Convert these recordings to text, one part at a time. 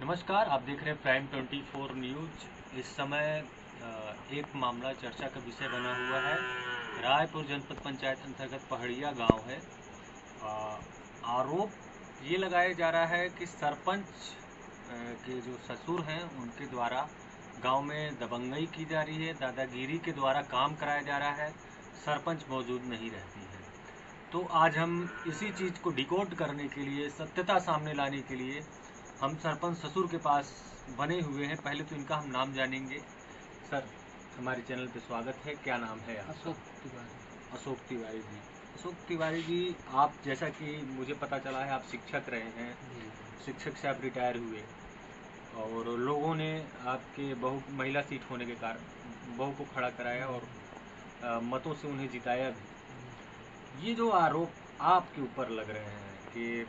नमस्कार, आप देख रहे हैं प्राइम 24 न्यूज। इस समय एक मामला चर्चा का विषय बना हुआ है। रायपुर जनपद पंचायत अंतर्गत पहाड़िया गांव है। आरोप ये लगाया जा रहा है कि सरपंच के जो ससुर हैं उनके द्वारा गांव में दबंगई की जा रही है, दादागिरी के द्वारा काम कराया जा रहा है, सरपंच मौजूद नहीं रहती है। तो आज हम इसी चीज़ को डिकोड करने के लिए, सत्यता सामने लाने के लिए हम सरपंच ससुर के पास बने हुए हैं। पहले तो इनका हम नाम जानेंगे। सर, हमारे चैनल पे स्वागत है। क्या नाम है आपका? अशोक तिवारी। अशोक तिवारी जी। अशोक तिवारी जी, आप जैसा कि मुझे पता चला है आप शिक्षक रहे हैं, शिक्षक से आप रिटायर हुए और लोगों ने आपके बहु महिला सीट होने के कारण बहू को खड़ा कराया और मतों से उन्हें जिताया भी। ये जो आरोप आपके ऊपर लग रहे हैं कि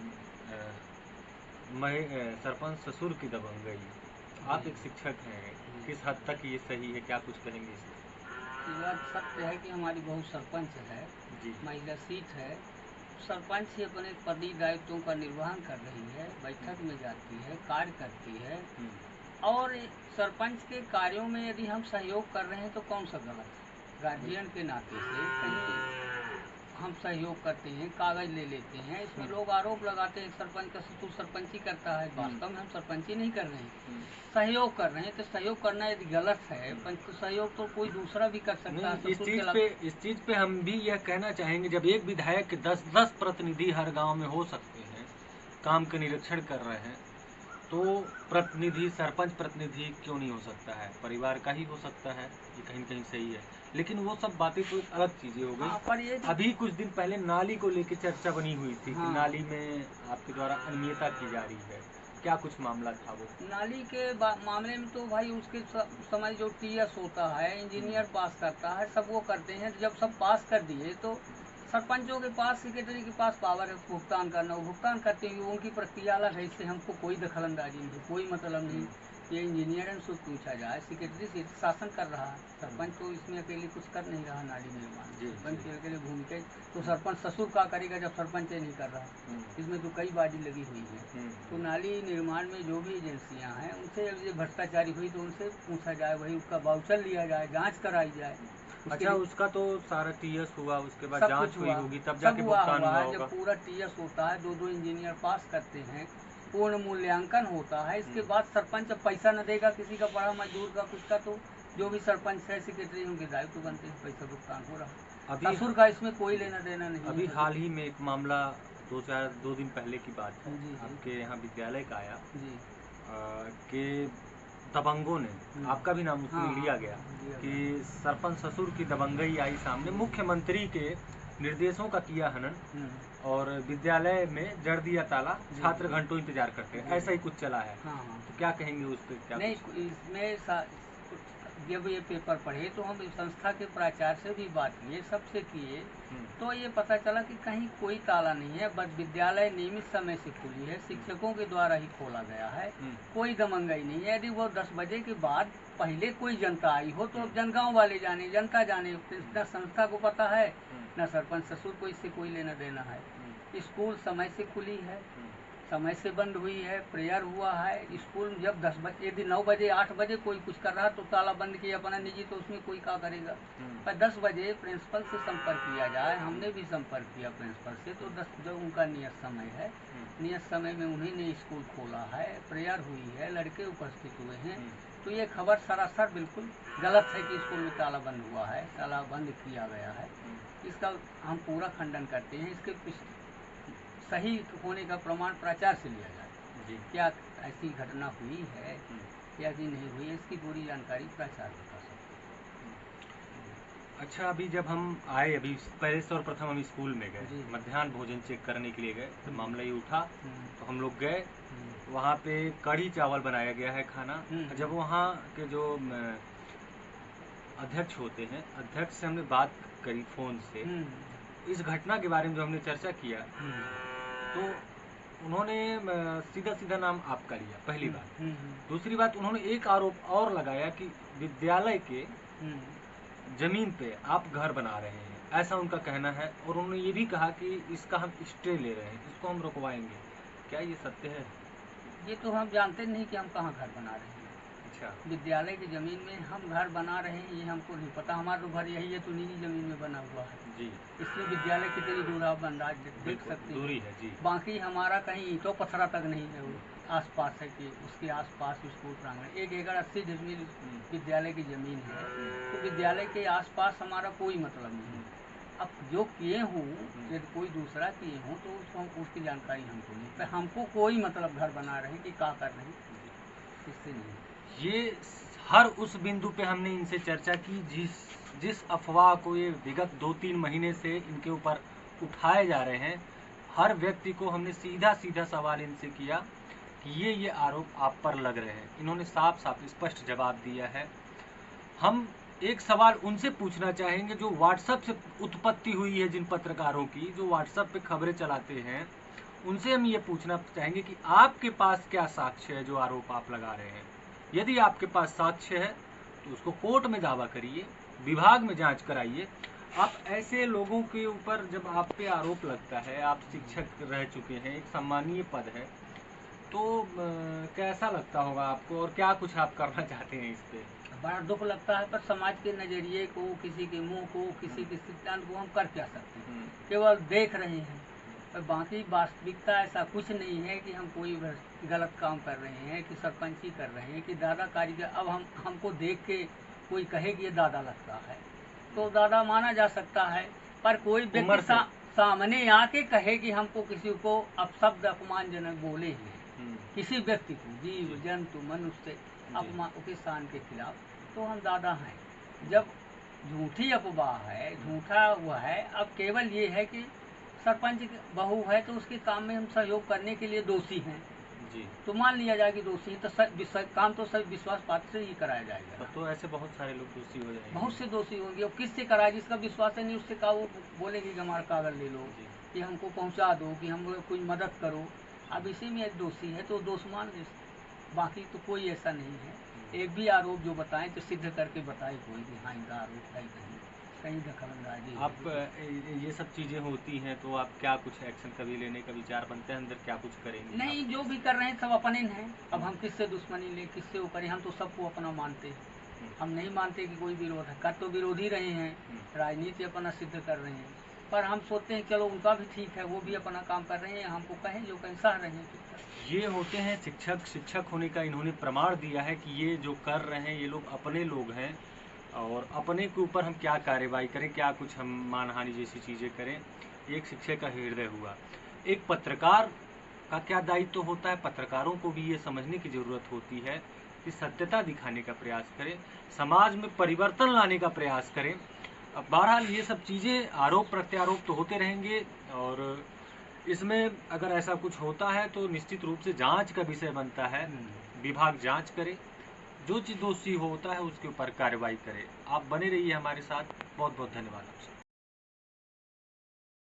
सरपंच ससुर की दबंगई, आप एक शिक्षक हैं, किस हद तक ये सही है, क्या कुछ कहेंगे इस पर? ये बात सत्य है कि हमारी बहू सरपंच है जी। महिला सीट है। सरपंच ही अपने पदी दायित्वों का निर्वहन कर रही है, बैठक में जाती है, कार्य करती है। और सरपंच के कार्यों में यदि हम सहयोग कर रहे हैं तो कौन सा गलत है? गार्जियन के नाते से कहीं हम सहयोग करते हैं, कागज ले लेते हैं, इसमें लोग आरोप लगाते हैं सरपंच का ससुर सरपंची करता है। वास्तव में हम सरपंची नहीं कर रहे हैं, सहयोग कर रहे हैं। तो सहयोग करना यदि गलत है, तो सहयोग तो कोई दूसरा भी कर सकता है। इस चीज पे हम भी यह कहना चाहेंगे, जब एक विधायक के 10 प्रतिनिधि हर गांव में हो सकते हैं, काम के निरीक्षण कर रहे हैं, तो प्रतिनिधि, सरपंच प्रतिनिधि क्यों नहीं हो सकता है? परिवार का ही हो सकता है, ये कहीं कहीं सही है। लेकिन वो सब बातें तो एक अलग चीजें हो गई। पर ये अभी कुछ दिन पहले नाली को लेकर चर्चा बनी हुई थी कि नाली में आपके द्वारा अनियमितता की जा रही है। क्या कुछ मामला था वो? नाली के मामले में तो भाई उसके समय जो टीएस होता है, इंजीनियर पास करता है, सब वो करते हैं। जब सब पास कर दिए तो सरपंचों के पास, सेक्रेटरी के पास पावर है भुगतान करना, वो भुगतान करते हैं। उनकी प्रक्रिया अलग है, इससे हमको कोई दखलंदाजी नहीं, कोई मतलब नहीं। ये इंजीनियर है, उसको पूछा जाए। सेक्रेटरी से शासन कर रहा है, सरपंच तो इसमें अकेले कुछ कर नहीं रहा। नाली निर्माण सरपंच की अकेले भूमिका, तो सरपंच ससुर का करेगा जब सरपंच नहीं कर रहा? इसमें तो कई बाजी लगी हुई है। तो नाली निर्माण में जो भी एजेंसियां हैं उनसे ये भ्रष्टाचारी हुई तो उनसे पूछा जाए, वही उसका वाउचर लिया जाए, जांच कराई जाए। अच्छा, उसका तो सारा टीएस हुआ, उसके बाद जांच हुई होगी, तब जाके भुगतान हुआ होगा। जब पूरा टीएस होता है, दो इंजीनियर पास करते हैं, पूर्ण मूल्यांकन होता है, इसके बाद सरपंच जब पैसा न देगा किसी का, बड़ा मजदूर का, कुछ का, तो जो भी सरपंच है, सेक्रेटरी, उनके दायित्व बनते हैं, पैसा भुगतान हो रहा है। ससुर का इसमें कोई लेना देना नहीं। अभी हाल ही में एक मामला 2 दिन पहले की बात है, आपके यहाँ विद्यालय का आया कि दबंगों ने, आपका भी नाम उसमें लिया गया कि सरपंच ससुर की दबंगई आई सामने, मुख्यमंत्री के निर्देशों का किया हनन और विद्यालय में जड़ दिया ताला, छात्र घंटों इंतजार करते हैं, ऐसा ही कुछ चला है। तो क्या कहेंगे उस पर? क्या नहीं, इसमें जब ये पेपर पढ़े तो हम संस्था के प्राचार्य से भी बात किए, सबसे किए, तो ये पता चला कि कहीं कोई ताला नहीं है, बस विद्यालय नियमित समय से खुली है, शिक्षकों के द्वारा ही खोला गया है, कोई दबंगई नहीं है। यदि वो 10 बजे के बाद पहले कोई जनता आई हो तो जनगांव वाले जाने, जनता जाने, न संस्था को पता है न सरपंच ससुर को इससे कोई लेना देना है। स्कूल समय से खुली है, समय से बंद हुई है, प्रेयर हुआ है। स्कूल जब 10 बजे, यदि 9 बजे 8 बजे कोई कुछ कर रहा तो ताला बंद किया अपना निजी, तो उसमें कोई क्या करेगा? पर 10 बजे प्रिंसिपल से संपर्क किया जाए, हमने भी संपर्क किया प्रिंसिपल से, तो 10 जो उनका नियत समय है, नियत समय में उन्हीं ने स्कूल खोला है, प्रेयर हुई है, लड़के उपस्थित हुए हैं। तो ये खबर सरासर बिल्कुल गलत है कि स्कूल में ताला बंद हुआ है, ताला बंद किया गया है। इसका हम पूरा खंडन करते हैं। इसके सही होने का प्रमाण प्राचार्य से लिया जाए, क्या ऐसी घटना हुई है या कि नहीं हुई है, इसकी पूरी जानकारी प्राचार्य बता सकते हैं। अच्छा, अभी जब हम आए, अभी पहले सर्वप्रथम हम स्कूल में गए, मध्याह्न भोजन चेक करने के लिए गए, तो मामला ये उठा, तो हम लोग गए, वहाँ पे कढ़ी चावल बनाया गया है खाना। जब वहाँ के जो अध्यक्ष होते हैं, अध्यक्ष से हमने बात करी फोन से, इस घटना के बारे में जो हमने चर्चा किया, तो उन्होंने सीधा सीधा नाम आपका लिया, पहली बात। दूसरी बात, उन्होंने एक आरोप और लगाया कि विद्यालय के जमीन पे आप घर बना रहे हैं, ऐसा उनका कहना है। और उन्होंने ये भी कहा कि इसका हम स्टे ले रहे हैं, इसको हम रुकवाएंगे। क्या ये सत्य है? ये तो हम जानते नहीं कि हम कहाँ घर बना रहे हैं। अच्छा। विद्यालय की जमीन में हम घर बना रहे हैं ये हमको नहीं पता। हमारा तो घर यही है, तो निजी जमीन में बना हुआ है जी। इसमें विद्यालय कितनी दूर आप अंदाज देख सकते दूरी है जी। बाकी हमारा कहीं ईंटों पत्थरा तक नहीं है, वो आसपास है कि उसके आसपास स्कूल प्रांगण 1 एकड़ 80 डिसमिल विद्यालय की जमीन है। तो विद्यालय के आसपास हमारा कोई मतलब नहीं है। अब जो किए हूँ यदि कोई दूसरा किए हूँ तो उसकी जानकारी हमको नहीं, पर हमको कोई मतलब घर बना रहे हैं कि क्या कर रहे हैं इससे नहीं। ये हर उस बिंदु पे हमने इनसे चर्चा की जिस अफवाह को ये विगत 2-3 महीने से इनके ऊपर उठाए जा रहे हैं, हर व्यक्ति को हमने सीधा सीधा सवाल इनसे किया कि ये आरोप आप पर लग रहे हैं। इन्होंने साफ साफ स्पष्ट जवाब दिया है। हम एक सवाल उनसे पूछना चाहेंगे जो व्हाट्सएप से उत्पत्ति हुई है, जिन पत्रकारों की जो व्हाट्सएप पे खबरें चलाते हैं, उनसे हम ये पूछना चाहेंगे कि आपके पास क्या साक्ष्य है जो आरोप आप लगा रहे हैं। यदि आपके पास साक्ष्य है तो उसको कोर्ट में दावा करिए, विभाग में जांच कराइए। आप ऐसे लोगों के ऊपर जब आप पे आरोप लगता है, आप शिक्षक रह चुके हैं, एक सम्मानीय पद है, तो कैसा लगता होगा आपको और क्या कुछ आप करना चाहते हैं इस पे? बड़ा दुख लगता है, पर समाज के नजरिए को, किसी के मुंह को, किसी के सिद्धांत को हम कर क्या सकते हैं, केवल देख रहे हैं। पर बाकी वास्तविकता ऐसा कुछ नहीं है कि हम कोई गलत काम कर रहे हैं, कि सरपंची कर रहे हैं, कि दादाकारी का। अब हमको देख के कोई कहे कि ये दादा लगता है तो दादा माना जा सकता है, पर कोई व्यक्ति सामने आके कहे कि हमको किसी को अपशब्द अपमानजनक बोले हैं, किसी व्यक्ति को, जीव जंतु मनुष्य के स्थान के खिलाफ, तो हम दादा हैं। जब झूठी अफवाह है, झूठा हुआ है, अब केवल ये है कि सरपंच बहू है तो उसके काम में हम सहयोग करने के लिए दोषी हैं जी, तो मान लिया जाए कि दोषी, तो काम तो सब विश्वास पात्र से ही कराया जाएगा। तो ऐसे बहुत सारे लोग दोषी हो जाएंगे, बहुत से दोषी होंगे। और किससे कराया? जिसका विश्वास है नहीं उससे कहा वो बोलेगी कि हमारा कागज ले लो, कि हमको पहुंचा दो, कि हम कोई मदद करो। अब इसी में एक दोषी है तो दोष मान ले, बाकी तो कोई ऐसा नहीं है। एक भी आरोप जो बताएं तो सिद्ध करके बताए कोई कि हाँ इनका आरोप है, कहीं दखलंदाजी। आप ये सब चीज़ें होती हैं तो आप क्या कुछ एक्शन कभी लेने का विचार बनते हैं अंदर, क्या कुछ करेंगे? नहीं, जो भी कर रहे हैं सब अपने हैं। अब हम किससे दुश्मनी लें, किससे वो करें? हम तो सबको अपना मानते हैं। हम नहीं मानते कि कोई विरोध है। कर तो विरोधी रहे हैं, राजनीति अपना सिद्ध कर रहे हैं, पर हम सोचते हैं चलो उनका भी ठीक है, वो भी अपना काम कर रहे हैं, हमको कहें जो कहें, सह रहे हैं। ये होते हैं शिक्षक होने का इन्होंने प्रमाण दिया है कि ये जो कर रहे हैं ये लोग अपने लोग हैं, और अपने के ऊपर हम क्या कार्रवाई करें, क्या कुछ हम मानहानि जैसी चीज़ें करें। एक शिक्षक का हृदय हुआ। एक पत्रकार का क्या दायित्व होता है? पत्रकारों को भी ये समझने की ज़रूरत होती है कि सत्यता दिखाने का प्रयास करें, समाज में परिवर्तन लाने का प्रयास करें। अब बहरहाल ये सब चीज़ें आरोप प्रत्यारोप तो होते रहेंगे, और इसमें अगर ऐसा कुछ होता है तो निश्चित रूप से जांच का विषय बनता है। विभाग जांच करे, जो चीज़ दोषी होता है उसके ऊपर कार्रवाई करे। आप बने रहिए हमारे साथ। बहुत बहुत धन्यवाद आपसे।